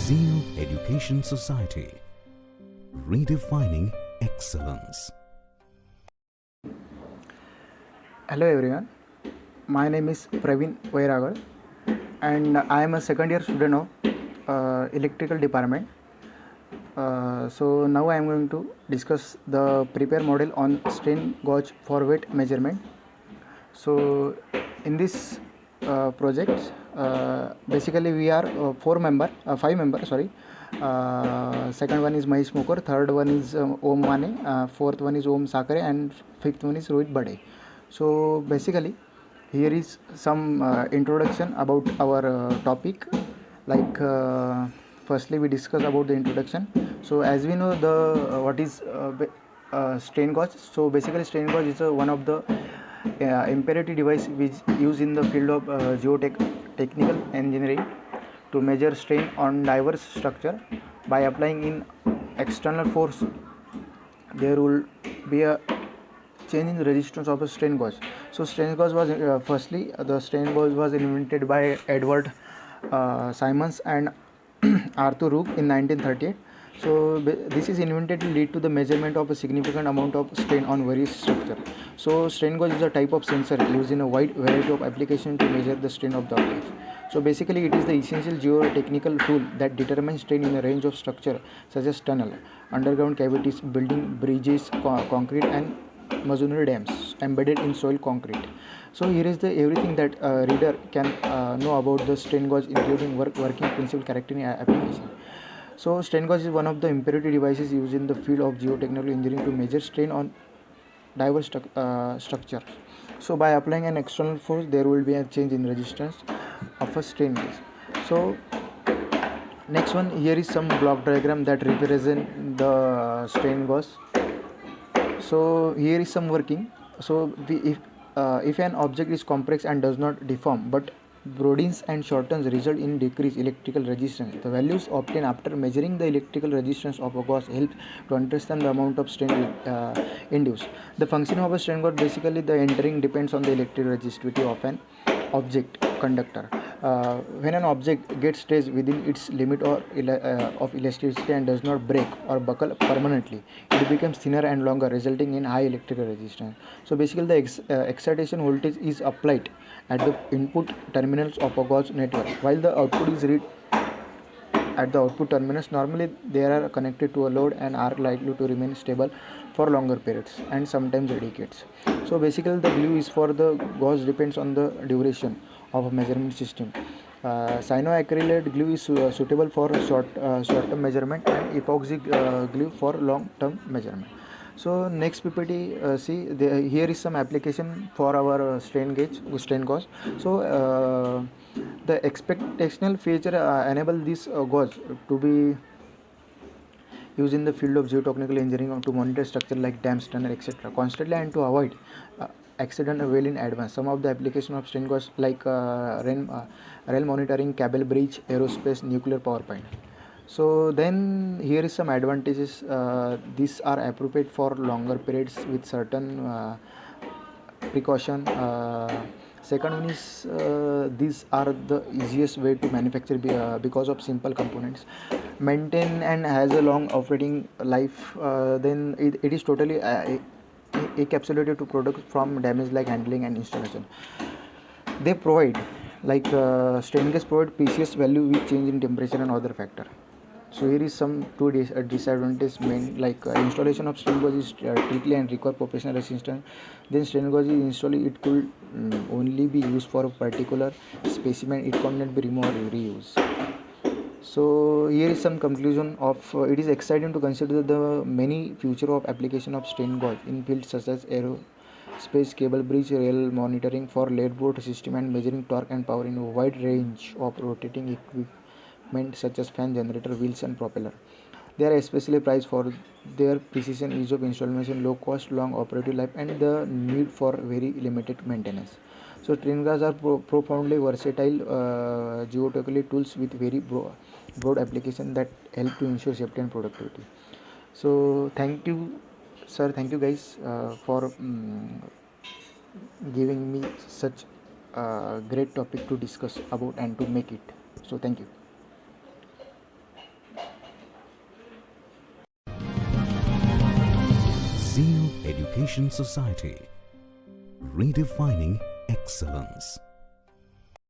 Zeno Education Society, redefining excellence. Hello everyone, my name is Praveen Vairagal and I am a second year student of electrical department. So now I am going to discuss the prepare model on strain gauge for weight measurement. So in this project, basically we are five members. Sorry. Second one is Mahesh Mukher, third one is Om Mane, fourth one is Om Sakare, and fifth one is Rohit Bade. So basically, here is some introduction about our topic. Like firstly, we discuss about the introduction. So as we know, the what is strain gauge. So basically, strain gauge is one of the imperative device which used in the field of geotechnical engineering to measure strain on diverse structure by applying in external force. There will be a change in the resistance of a strain gauge. So strain gauge was firstly the strain gauge was invented by Edward Simons and Arthur Rook in 1938. So this is invented to lead to the measurement of a significant amount of strain on various structure. So strain gauge is a type of sensor used in a wide variety of applications to measure the strain of the object. So basically it is the essential geotechnical tool that determines strain in a range of structure such as tunnel, underground cavities, building, bridges, concrete and masonry dams embedded in soil concrete. So here is the everything that reader can know about the strain gauge, including working principle, character and application. So strain gauge is one of the imperative devices used in the field of geotechnical engineering to measure strain on diverse structure. So by applying an external force, there will be a change in resistance of a strain gauge. So next one, here is some block diagram that represent the strain gauge. So here is some working. So if an object is complex and does not deform but broadens and shortens, result in decreased electrical resistance. The values obtained after measuring the electrical resistance of a gauge help to understand the amount of strain induced. The function of a strain gauge, basically the entering depends on the electric resistivity of an object conductor. When an object gets stretched within its limit of elasticity and does not break or buckle permanently, it becomes thinner and longer, resulting in high electrical resistance. So basically the excitation voltage is applied at the input terminals of a gauge network, while the output is read at the output terminals. Normally they are connected to a load and are likely to remain stable for longer periods and sometimes decades. So basically the glue is for the gauge depends on the duration of a measurement system. Cyanoacrylate glue is suitable for short-term measurement and epoxy glue for long-term measurement. So next PPT, here is some application for our strain gauge. So the expectational feature enable this gauge to be used in the field of geotechnical engineering to monitor structure like dams, tunnel, etc. constantly and to avoid accident well in advance. Some of the application of strain gauge like rail monitoring, cable bridge, aerospace, nuclear power plant. So then here is some advantages. These are appropriate for longer periods with certain precaution. Second one is these are the easiest way to manufacture because of simple components, maintain and has a long operating life. Then it is totally encapsulated to products from damage like handling and installation. They provide like strain gauge provide PCS value with change in temperature and other factor. So here is some two disadvantages main, like installation of strain gauge is tricky and require professional assistance. Then strain gauge is installed, it could only be used for a particular specimen, it cannot be removed or reused. So here is some conclusion of it is exciting to consider the many future of application of strain gauge in fields such as aerospace, cable bridge, rail monitoring for lead board system and measuring torque and power in a wide range of rotating equipment such as fan, generator, wheels and propeller. They are especially prized for their precision, ease of installation, low cost, long operative life and the need for very limited maintenance. So strain gauge are profoundly versatile geotechnical tools with very broad application that help to ensure safety and productivity. So thank you sir, thank you guys for giving me such a great topic to discuss about and to make it. So thank you. Education Society. Redefining excellence.